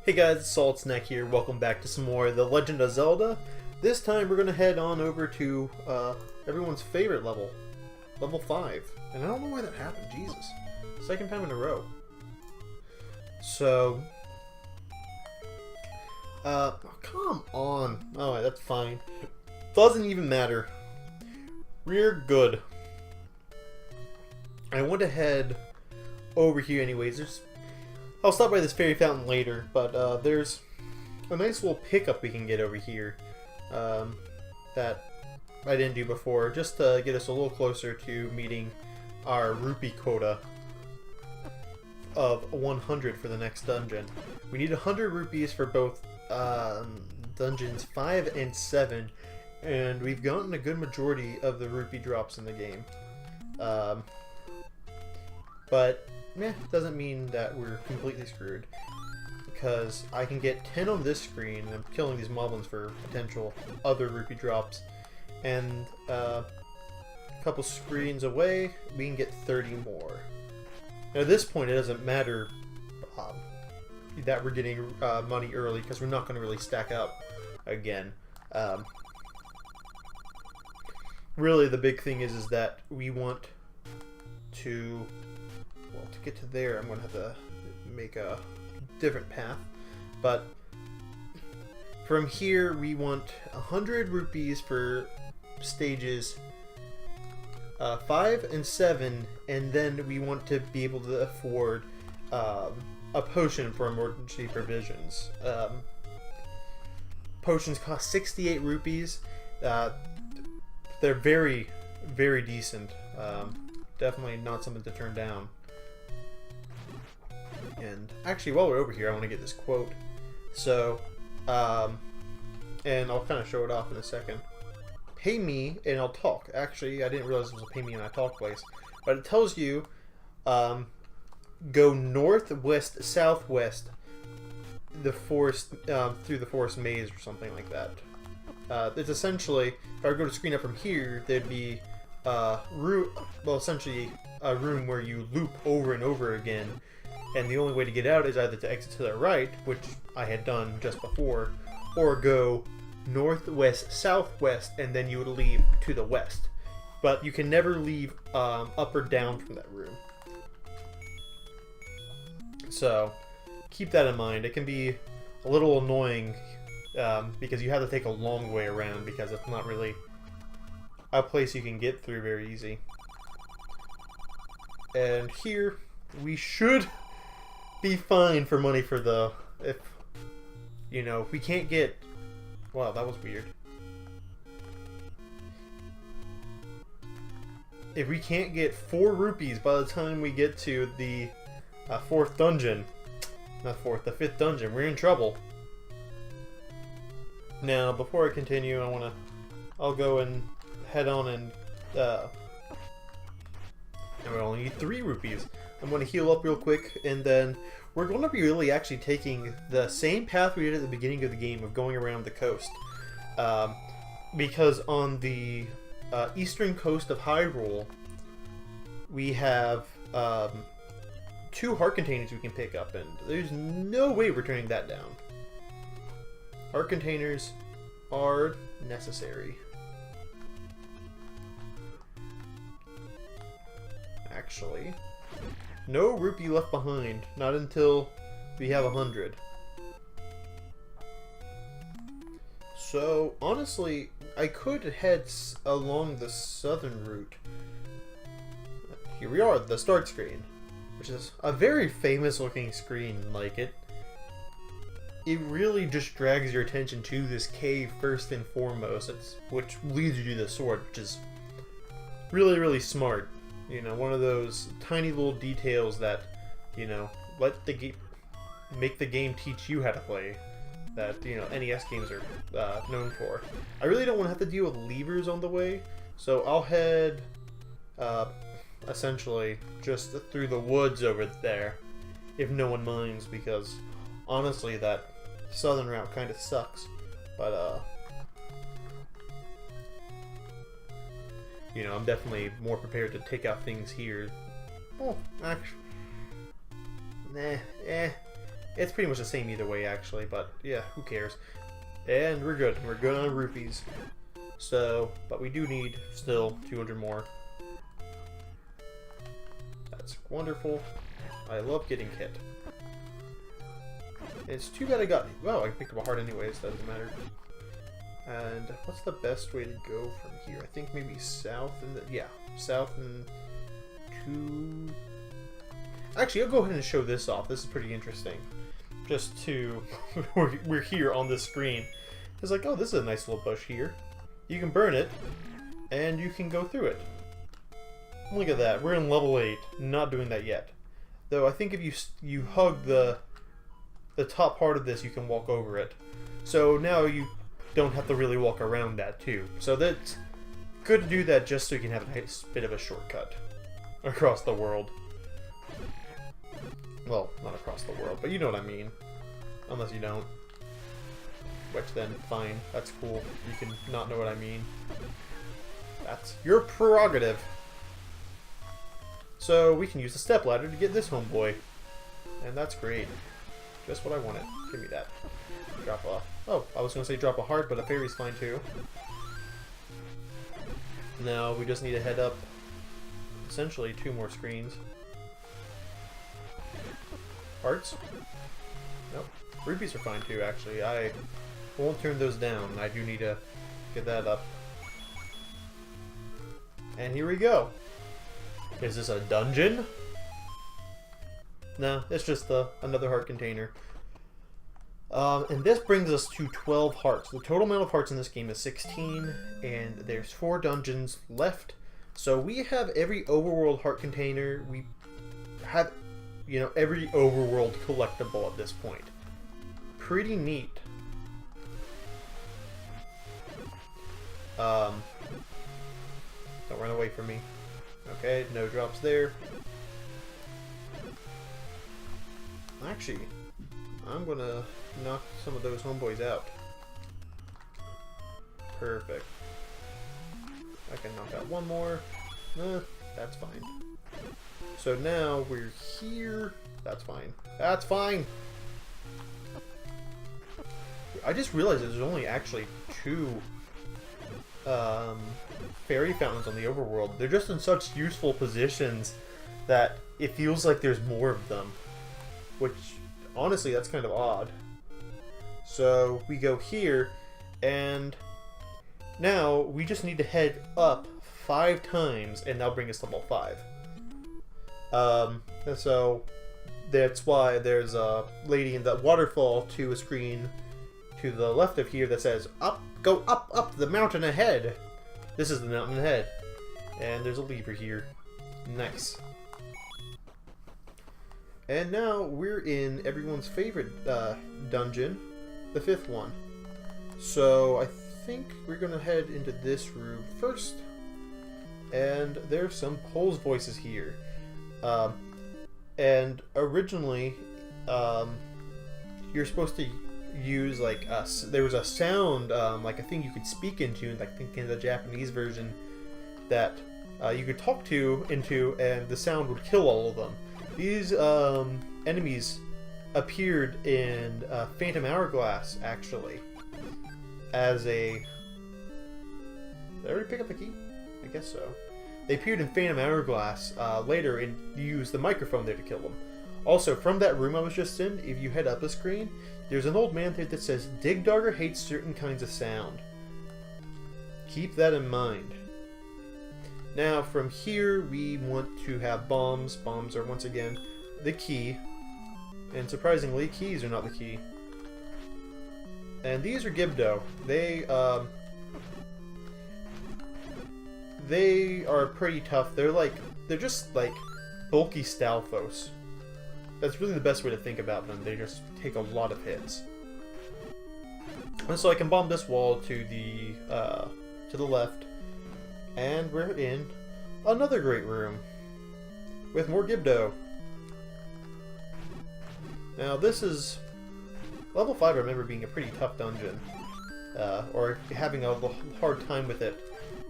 Hey guys, it's Salt Snack here. Welcome back to some more The Legend of Zelda. This time we're going to head on over to everyone's favorite level, level 5. And I don't know why that happened, Jesus. Second time in a row. So, come on. Alright, that's fine. Doesn't even matter. We're good. I want to head over here anyways. I'll stop by this fairy fountain later, but there's a nice little pickup we can get over here that I didn't do before, just to get us a little closer to meeting our rupee quota of 100 for the next dungeon. We need 100 rupees for both dungeons 5 and 7, and we've gotten a good majority of the rupee drops in the game. But doesn't mean that we're completely screwed, because I can get 10 on this screen and I'm killing these moblins for potential other rupee drops, and a couple screens away we can get 30 more. Now, at this point it doesn't matter that we're getting money early, because we're not going to really stack up again. Really the big thing is that we want to, well, to get to there, I'm going to have to make a different path. But from here, we want 100 rupees for stages 5 and 7, and then we want to be able to afford a potion for emergency provisions. Potions cost 68 rupees. They're very, very decent. Definitely not something to turn down. And actually, while we're over here, I want to get this quote. So, and I'll kind of show it off in a second. Pay me and I'll talk. Actually, I didn't realize it was a pay me and I talk place. But it tells you, go northwest, southwest, the forest, through the forest maze or something like that. It's essentially, if I go to screen up from here, there'd be essentially a room where you loop over and over again, and the only way to get out is either to exit to the right, which I had done just before, or go northwest, southwest, and then you would leave to the west. But you can never leave up or down from that room. So keep that in mind. It can be a little annoying because you have to take a long way around, because it's not really a place you can get through very easy. And here we should be fine for money for the, if you know, we can't get, wow, that was weird. If we can't get 4 rupees by the time we get to the 4th dungeon, not 4th, the 5th dungeon, we're in trouble. Now, before I continue, I'll go and head on and we only need 3 rupees. I'm going to heal up real quick, and then we're going to be really actually taking the same path we did at the beginning of the game of going around the coast. Because on the eastern coast of Hyrule, we have 2 heart containers we can pick up, and there's no way we're turning that down. Heart containers are necessary. Actually, no rupee left behind, not until we have 100. So honestly, I could head along the southern route. Here we are, the start screen, which is a very famous looking screen. Like, it really just drags your attention to this cave first and foremost, which leads you to the sword, which is really, really smart. You know, one of those tiny little details that, you know, make the game teach you how to play, that, you know, NES games are known for. I really don't want to have to deal with levers on the way, so I'll head essentially just through the woods over there, if no one minds, because honestly that southern route kind of sucks. But you know, I'm definitely more prepared to take out things here. Oh, actually, It's pretty much the same either way, actually, but yeah, who cares? And we're good. We're good on rupees. So, but we do need still 200 more. That's wonderful. I love getting hit. It's too bad I got... Well, I picked up a heart anyways, doesn't matter. And what's the best way to go from here? I think maybe south and... Yeah, south and... to... Actually, I'll go ahead and show this off. This is pretty interesting. Just to... we're here on this screen. It's like, oh, this is a nice little bush here. You can burn it, and you can go through it. Look at that. We're in level 8. Not doing that yet. Though I think if you hug the top part of this, you can walk over it. So now you don't have to really walk around that too. So that's good to do that just so you can have a nice bit of a shortcut across the world. Well, not across the world, but you know what I mean. Unless you don't. Which then, fine. That's cool. You can not know what I mean. That's your prerogative. So we can use the stepladder to get this homeboy. And that's great. Just what I wanted. Give me that. Drop off. Oh, I was going to say drop a heart, but a fairy's fine too. Now we just need to head up essentially 2 more screens. Hearts? Nope. Rupees are fine too, actually. I won't turn those down. I do need to get that up. And here we go. Is this a dungeon? No, it's just another heart container. And this brings us to 12 hearts. The total amount of hearts in this game is 16, and there's 4 dungeons left. So we have every overworld heart container. We have, you know, every overworld collectible at this point. Pretty neat. Don't run away from me. Okay, no drops there. Actually, I'm gonna knock some of those homeboys out. Perfect. I can knock out one more. That's fine. So now we're here. That's fine. That's fine! I just realized there's only actually 2 fairy fountains on the overworld. They're just in such useful positions that it feels like there's more of them. Which, honestly, that's kind of odd. So, we go here, and now we just need to head up 5 times, and that'll bring us to level 5. So, that's why there's a lady in the waterfall to a screen to the left of here that says, up, go up, up the mountain ahead. This is the mountain ahead. And there's a lever here. Nice. And now we're in everyone's favorite dungeon, the 5th one. So I think we're going to head into this room first. And there's some Pole's voices here. And originally, you're supposed to use like there was a sound like a thing you could speak into, like I think in the Japanese version, that you could talk into, and the sound would kill all of them. These enemies appeared in Phantom Hourglass, actually, as a... Did I already pick up the key? I guess so. They appeared in Phantom Hourglass later, and you used the microphone there to kill them. Also, from that room I was just in, if you head up a screen, there's an old man there that says, Dig Dogger hates certain kinds of sound. Keep that in mind. Now, from here, we want to have bombs. Bombs are, once again, the key. And surprisingly, keys are not the key. And these are Gibdo. They are pretty tough. They're just like bulky Stalfos. That's really the best way to think about them. They just take a lot of hits. And so I can bomb this wall to the left, and we're in another great room with more Gibdo. Now this is level 5. I remember being a pretty tough dungeon, or having a hard time with it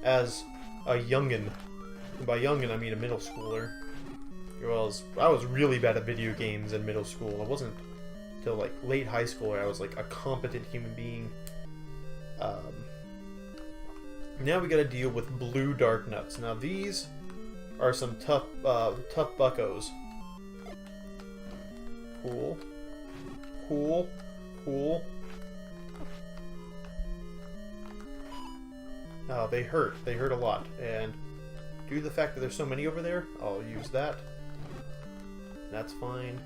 as a youngin. And by youngin, I mean a middle schooler. I was really bad at video games in middle school. It wasn't until like late high school where I was like a competent human being. Now we gotta deal with blue dark nuts. Now these are some tough buckos. Cool. Cool. Cool. Oh, they hurt. They hurt a lot. And due to the fact that there's so many over there, I'll use that. That's fine.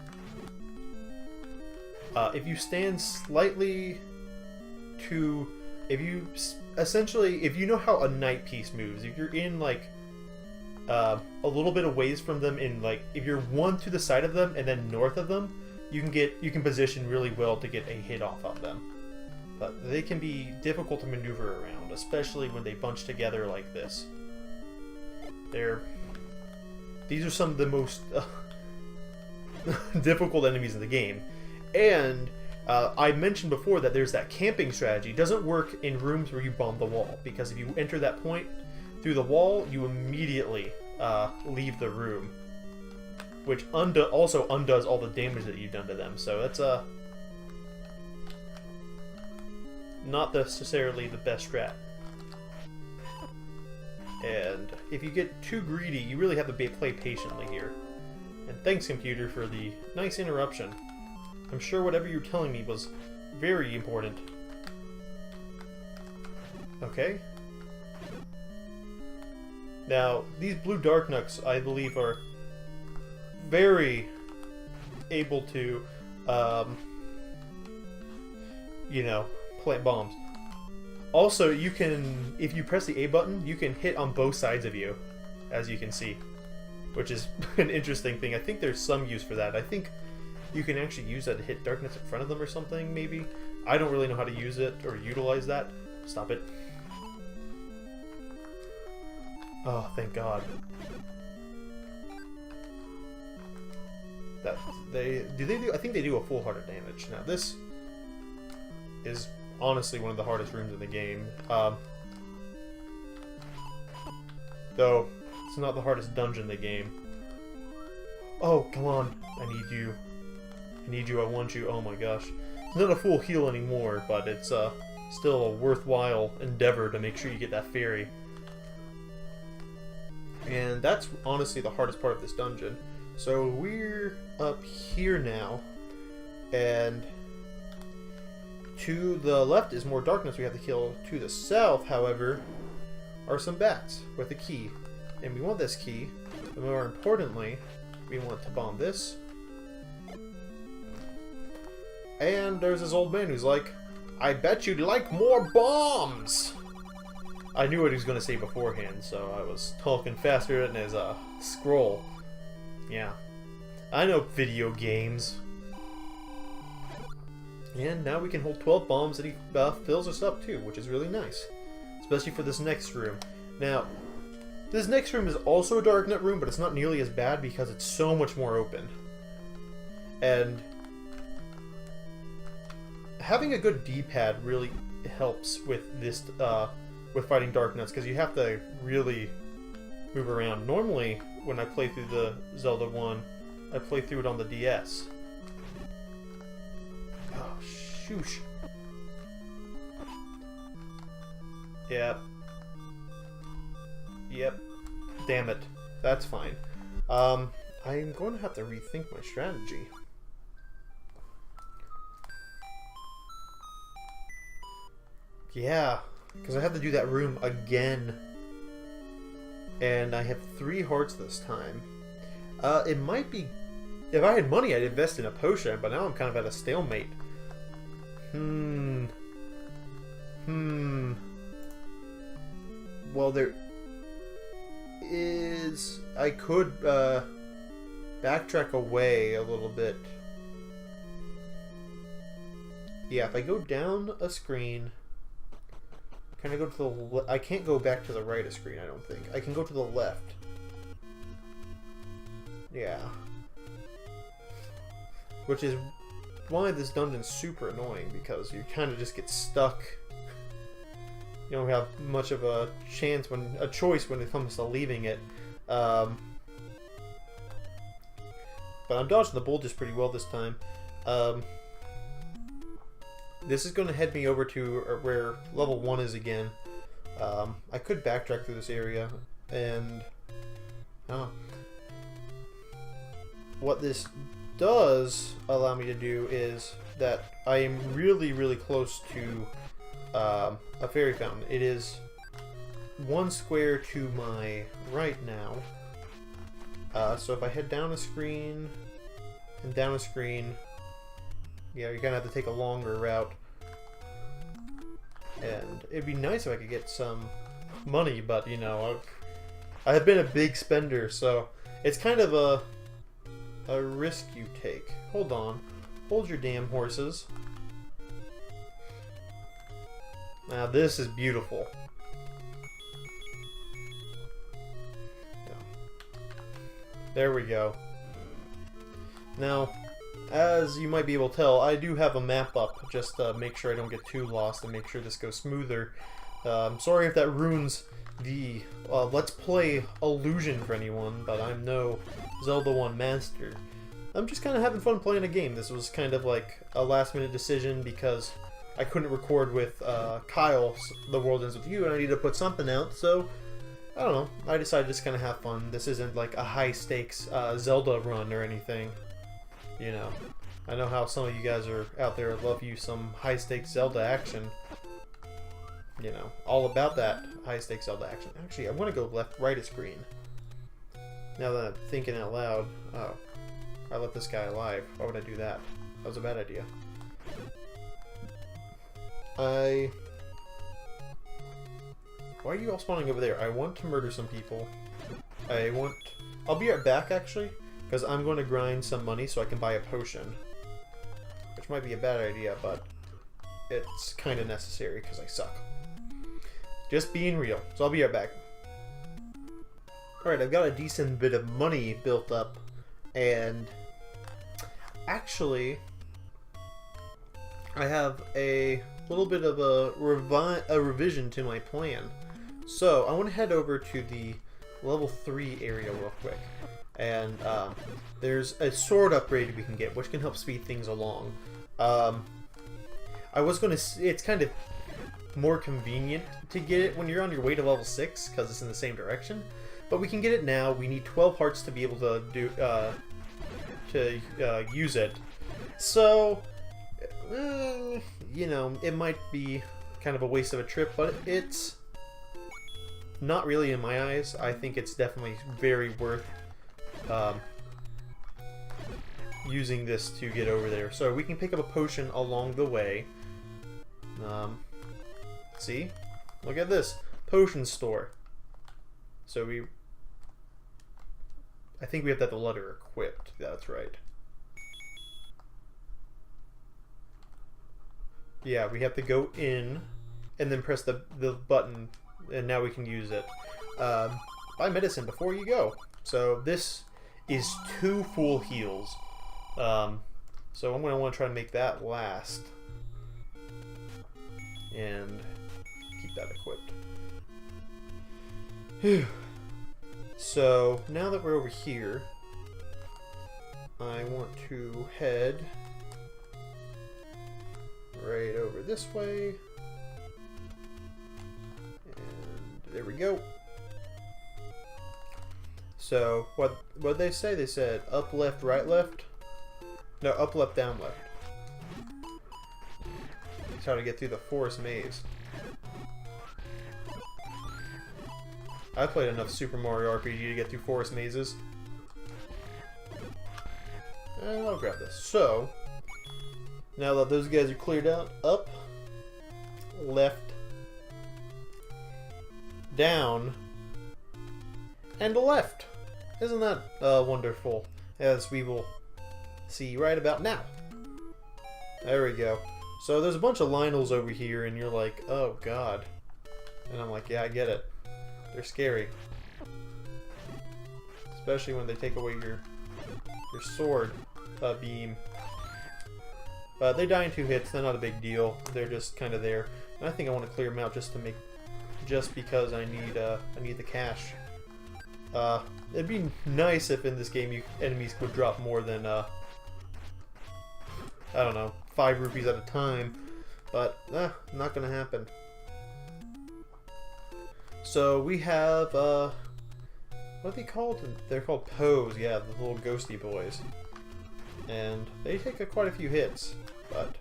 If you stand slightly to... If you know how a night piece moves, if you're in, like, a little bit of ways from them in, like, if you're one to the side of them and then north of them, you can position really well to get a hit off of them. But they can be difficult to maneuver around, especially when they bunch together like this. These are some of the most difficult enemies in the game. And I mentioned before that there's that camping strategy. It doesn't work in rooms where you bomb the wall, because if you enter that point through the wall, you immediately leave the room, which also undoes all the damage that you've done to them. So that's not necessarily the best strat. And if you get too greedy, you really have to play patiently here. And thanks, computer, for the nice interruption. I'm sure whatever you're telling me was very important. Okay. Now, these blue dark nuts, I believe, are very able to, plant bombs. Also, you can, if you press the A button, you can hit on both sides of you, as you can see, which is an interesting thing. I think there's some use for that. I think you can actually use that to hit darkness in front of them or something, maybe. I don't really know how to use it or utilize that. Stop it. Oh, thank God. I think they do a full heart of damage. Now this is honestly one of the hardest rooms in the game. Though it's not the hardest dungeon in the game. Oh, come on. I need you. I need you, I want you. Oh my gosh. It's not a full heal anymore, but it's still a worthwhile endeavor to make sure you get that fairy. And that's honestly the hardest part of this dungeon. So we're up here now, and to the left is more darkness we have to kill. To the south, however, are some bats with a key. And we want this key, but more importantly, we want to bomb this. And there's this old man who's like, I bet you'd like more bombs! I knew what he was going to say beforehand, so I was talking faster than his scroll. Yeah. I know video games. And now we can hold 12 bombs and he fills us up too, which is really nice. Especially for this next room. Now, this next room is also a dark nut room, but it's not nearly as bad because it's so much more open. And having a good D-pad really helps with this, with fighting dark nuts, because you have to really move around. Normally, when I play through the Zelda 1, I play through it on the DS. Oh, shoosh. Yep. Yep. Damn it. That's fine. I'm going to have to rethink my strategy. Yeah, because I have to do that room again. And I have 3 hearts this time. It might be... If I had money, I'd invest in a potion, but now I'm kind of at a stalemate. Well, there is... I could backtrack away a little bit. Yeah, if I go down a screen... Can I go to the I can't go back to the right of screen, I don't think. I can go to the left. Yeah. Which is why this dungeon's super annoying, because you kind of just get stuck. You don't have much of a choice when it comes to leaving it. But I'm dodging the bulges pretty well this time. this is going to head me over to where level 1 is again. I could backtrack through this area, and what this does allow me to do is that I am really, really close to a fairy fountain. It is 1 square to my right now. So if I head down a screen and down a screen, yeah, you're gonna have to take a longer route. And it'd be nice if I could get some money, but you know, I have been a big spender, so it's kind of a risk you take. Hold on. Hold your damn horses. Now this is beautiful. There we go. Now, as you might be able to tell, I do have a map up just to make sure I don't get too lost and make sure this goes smoother. Sorry if that ruins the Let's Play illusion for anyone, but I'm no Zelda 1 master. I'm just kind of having fun playing a game. This was kind of like a last-minute decision because I couldn't record with Kyle, The World Ends With You, and I needed to put something out, so I don't know. I decided to just kind of have fun. This isn't like a high-stakes Zelda run or anything. You know, I know how some of you guys are out there love you some high-stakes Zelda action. You know, all about that high-stakes Zelda action. Actually, I want to go left-right of screen. Now that I'm thinking out loud. Oh, I left this guy alive. Why would I do that? That was a bad idea. Why are you all spawning over there? I want to murder some people. I'll be right back, actually, because I'm going to grind some money so I can buy a potion. Which might be a bad idea, but it's kind of necessary because I suck. Just being real. So I'll be right back. Alright, I've got a decent bit of money built up, and actually, I have a little bit of a revision to my plan. So I want to head over to the level 3 area real quick, and there's a sword upgrade we can get, which can help speed things along. I was going to. It's kind of more convenient to get it when you're on your way to level 6 because it's in the same direction. But we can get it now. We need 12 hearts to be able to do use it. So, you know, it might be kind of a waste of a trip, but it's not really in my eyes. I think it's definitely very worth using this to get over there. So we can pick up a potion along the way. See? Look at this. Potion store. So I think we have that the letter equipped. That's right. Yeah, we have to go in and then press the button, and now we can use it. Buy medicine before you go. So this is 2 full heals. So I'm going to want to try to make that last. And keep that equipped. Whew. So now that we're over here, I want to head right over this way. And there we go. So what they say? They said up, left, right, left. No, up, left, down, left. That's how to get through the forest maze. I played enough Super Mario RPG to get through forest mazes. And I'll grab this. So, now that those guys are cleared out, up, left, down, and left. Isn't that wonderful? As we will see right about now. There we go. So there's a bunch of Lionels over here, and you're like, oh god. And I'm like, yeah, I get it. They're scary. Especially when they take away your sword beam. But they die in 2 hits, they're not a big deal. They're just kind of there. And I think I want to clear them out just because I need the cash. It'd be nice if in this game enemies would drop more than I don't know, 5 rupees at a time. But, not gonna happen. So we have, what are they called? They're called Poes, yeah, the little ghosty boys. And they take quite a few hits, but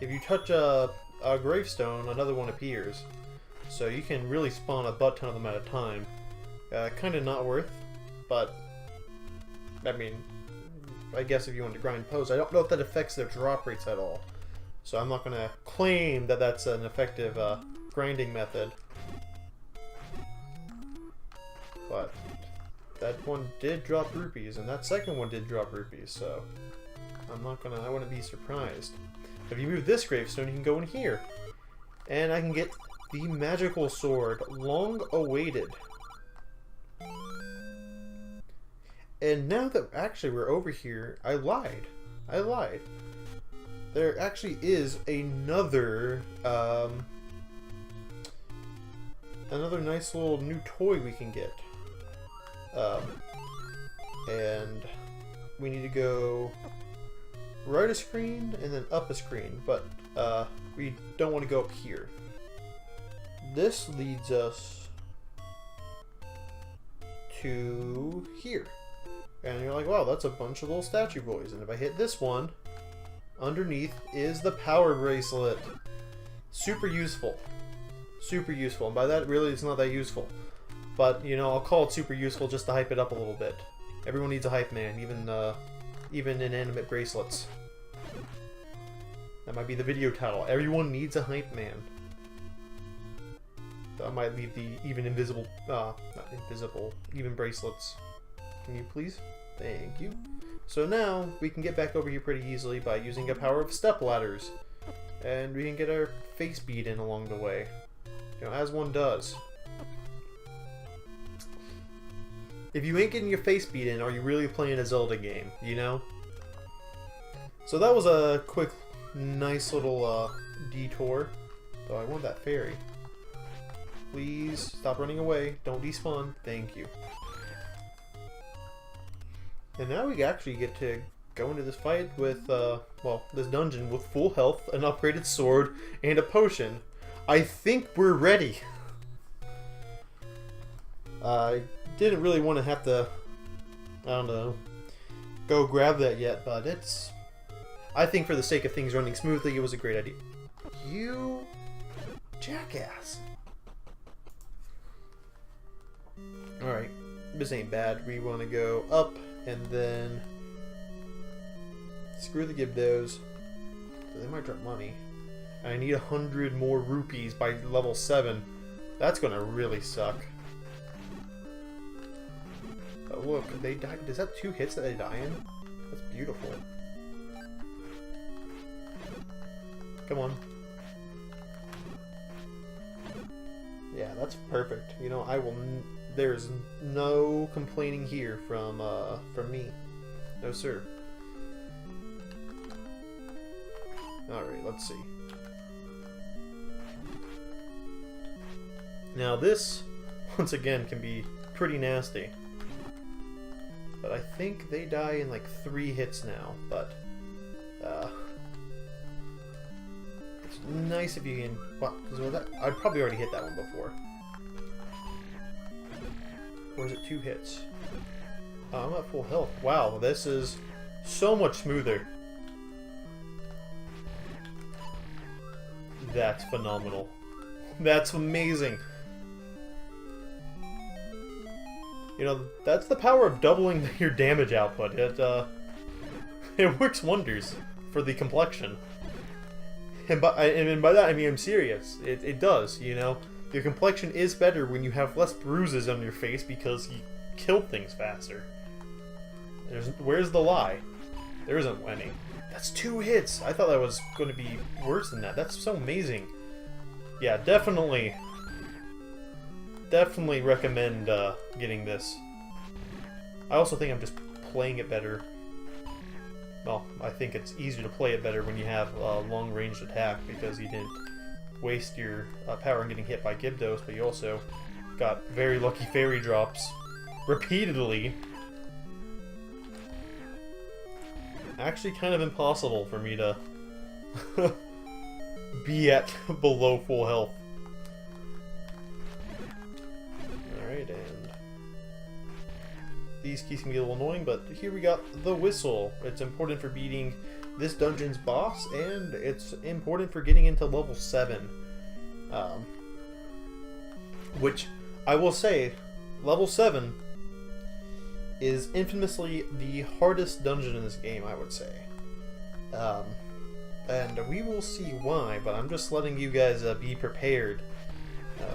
if you touch a gravestone, another one appears. So you can really spawn a butt ton of them at a time. Kind of not worth, but, I mean, I guess if you want to grind Poes, I don't know if that affects their drop rates at all. So I'm not going to claim that that's an effective grinding method. But that one did drop rupees, and that second one did drop rupees, so I wouldn't be surprised. If you move this gravestone, you can go in here. And I can get the magical sword, long awaited. And now that actually we're over here, I lied. There actually is another nice little new toy we can get. And we need to go right a screen and then up a screen, but we don't want to go up here. This leads us to here. And you're like, wow, that's a bunch of little statue boys. And if I hit this one, underneath is the power bracelet. Super useful. Super useful. And by that, really, it's not that useful. But, you know, I'll call it super useful just to hype it up a little bit. Everyone needs a hype man, even inanimate bracelets. That might be the video title. Everyone needs a hype man. That might leave the even invisible, not invisible, even bracelets. Can you please? Thank you. So now, we can get back over here pretty easily by using a power of step ladders. And we can get our face beat in along the way. You know, as one does. If you ain't getting your face beat in, are you really playing a Zelda game, you know? So that was a quick, nice little detour. Though I want that fairy. Please stop running away. Don't despawn. Thank you. And now we actually get to go into this fight with, well, this dungeon with full health, an upgraded sword, and a potion. I think we're ready. I didn't really want to have to, I don't know, go grab that yet, but it's... I think for the sake of things running smoothly, it was a great idea. You jackass. Alright, this ain't bad. We want to go up and then screw the Gibdos. They might drop money. I need 100 more rupees by level 7. That's gonna really suck. But look, they die. Is that 2 hits that they die in? That's beautiful. Come on. Yeah, that's perfect. You know, I will. There's no complaining here from me. No, sir. Alright, let's see. Now this, once again, can be pretty nasty. But I think they die in like 3 hits now, but it's nice if you can... Well, I'd probably already hit that one before. Or is it 2 hits? Oh, I'm at full health. Wow, this is so much smoother. That's phenomenal. That's amazing. You know, that's the power of doubling your damage output. It works wonders for the complexion. And by that I mean I'm serious. It does, you know. Your complexion is better when you have less bruises on your face because you kill things faster. Where's the lie? There isn't any. That's 2 hits! I thought that was going to be worse than that. That's so amazing. Yeah, definitely recommend getting this. I also think I'm just playing it better. Well, I think it's easier to play it better when you have a long-ranged attack because you didn't waste your power in getting hit by Gibdos, but you also got very lucky fairy drops repeatedly. Actually kind of impossible for me to be at below full health. Alright, and these keys can be a little annoying, but here we got the whistle. It's important for beating this dungeon's boss, and it's important for getting into level 7. Which, I will say, level 7 is infamously the hardest dungeon in this game, I would say. And we will see why, but I'm just letting you guys be prepared.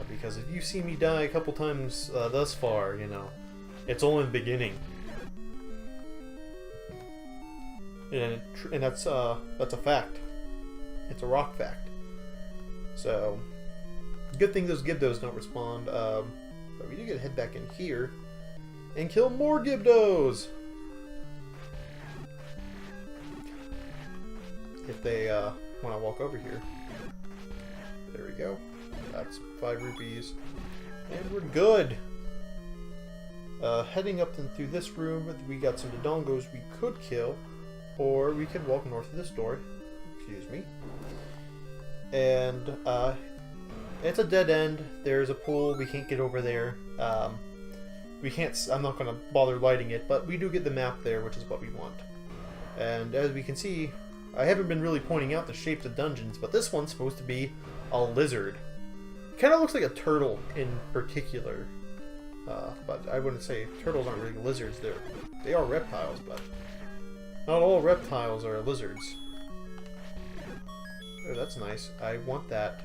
Because if you see me die a couple times thus far, you know, it's only the beginning. And that's a fact. It's a rock fact. So, good thing those Gibdos don't respond. But we do get to head back in here and kill more Gibdos! If they want to walk over here. There we go. That's 5 rupees. And we're good! Heading up through this room, we got some Dodongos we could kill, or we could walk north of this door. Excuse me. And it's a dead end. There's a pool. We can't get over there. We can't. I'm not going to bother lighting it, but we do get the map there, which is what we want. And as we can see, I haven't been really pointing out the shapes of dungeons, but this one's supposed to be a lizard. Kind of looks like a turtle in particular, but I wouldn't say turtles aren't really lizards. They are reptiles, but not all reptiles are lizards. Oh, that's nice. I want that.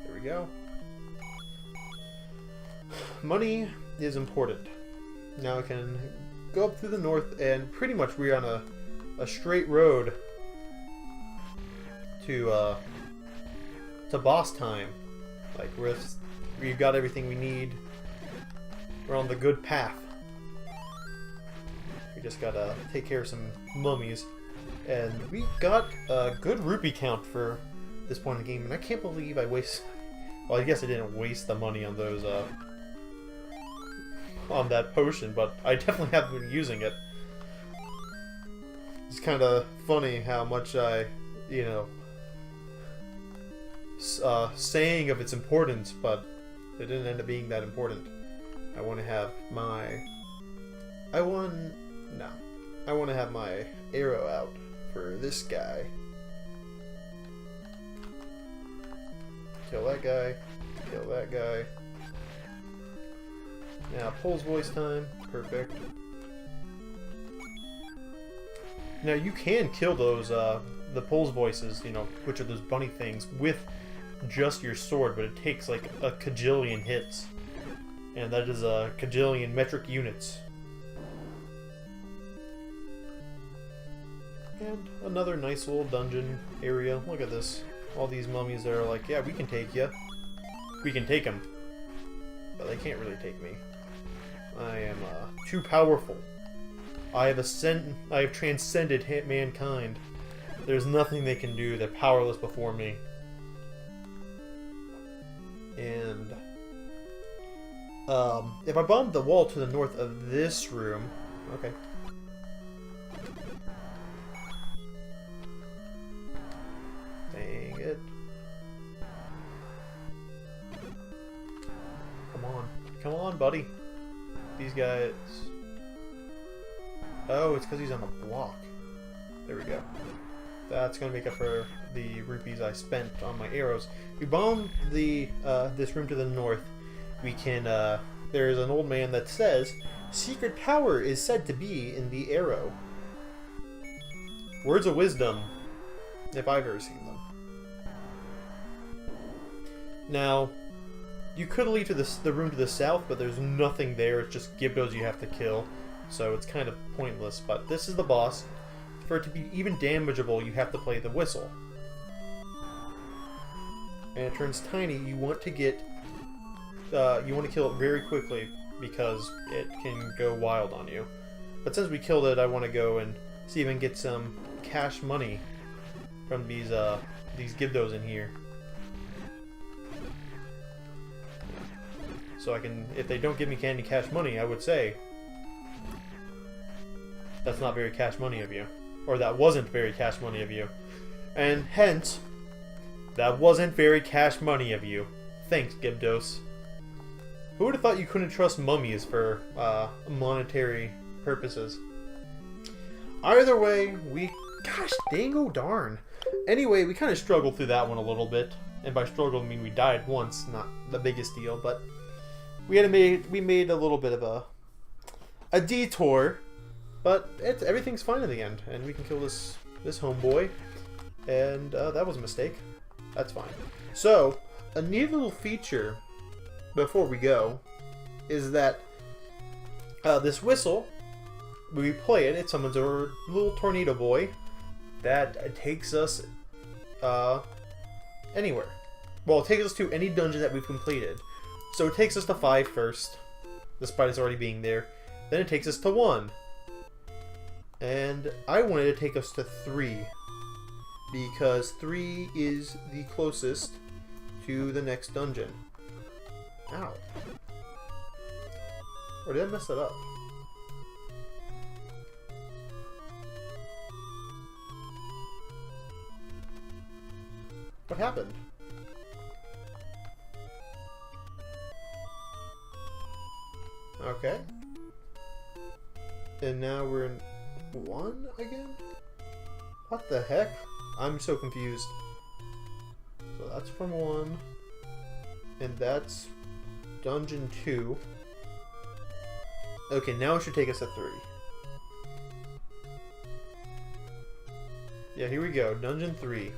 There we go. Money is important. Now I can go up through the north, and pretty much we're on a straight road to boss time. Like we've got everything we need. We're on the good path. We just gotta take care of some mummies, and we got a good rupee count for this point in the game. And I can't believe I waste. Well, I guess I didn't waste the money on those on that potion, but I definitely have been using it. It's kind of funny how much I, you know, saying of its importance, but it didn't end up being that important. I want to have my... I want to have my arrow out for this guy. Kill that guy. Kill that guy. Now, Pole's voice time. Perfect. Now, you can kill those, the Pole's voices, you know, which are those bunny things, with just your sword, but it takes like a kajillion hits. And that is a kajillion metric units. And another nice little dungeon area. Look at this. All these mummies that are like, yeah, we can take you. We can take them. But they can't really take me. I am too powerful. I have transcended mankind. There's nothing they can do. They're powerless before me. And if I bomb the wall to the north of this room, okay. Dang it. Come on, buddy. These guys. Oh, it's because he's on a block. There we go. That's gonna make up for the rupees I spent on my arrows. We bomb the this room to the north. We can. There's an old man that says, "Secret power is said to be in the arrow." Words of wisdom, if I've ever seen them. Now, you could leave to the room to the south, but there's nothing there. It's just Gibdos you have to kill, so it's kind of pointless. But this is the boss. For it to be even damageable, you have to play the whistle. And it turns tiny. You want to get, you want to kill it very quickly because it can go wild on you. But since we killed it, I want to go and see if I can get some cash money from these Gibdos in here. So I can, if they don't give me any cash money, I would say that's not very cash money of you. Or that wasn't very cash money of you. And hence, That wasn't very cash money of you. Thanks, Gibdos. Who would have thought you couldn't trust mummies for monetary purposes? Either way, we... Gosh dang, oh darn. Anyway, we kind of struggled through that one a little bit. And by struggle, I mean we died once. Not the biggest deal, but... We made a little bit of a detour. But everything's fine in the end. And we can kill this homeboy. And that was a mistake. That's fine. So, a neat little feature before we go is that this whistle, when we play it, it summons a little tornado boy that takes us anywhere. Well, it takes us to any dungeon that we've completed. So it takes us to 5 first, despite us already being there. Then it takes us to 1. And I wanted to take us to 3. Because 3 is the closest to the next dungeon. Ow. Or did I mess that up? What happened? Okay. And now we're in 1 again? What the heck? I'm so confused. So that's from 1. And that's dungeon 2. Okay, now it should take us to 3. Yeah, here we go. Dungeon 3.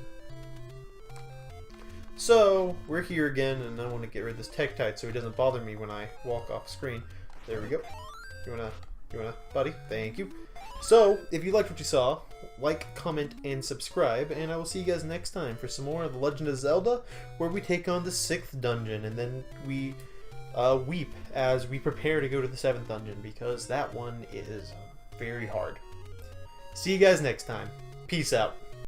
So, we're here again, and I want to get rid of this Tektite so he doesn't bother me when I walk off screen. There we go. You wanna, buddy? Thank you. So, if you liked what you saw, like, comment, and subscribe, and I will see you guys next time for some more of The Legend of Zelda, where we take on the 6th dungeon, and then we weep as we prepare to go to the 7th dungeon, because that one is very hard. See you guys next time. Peace out.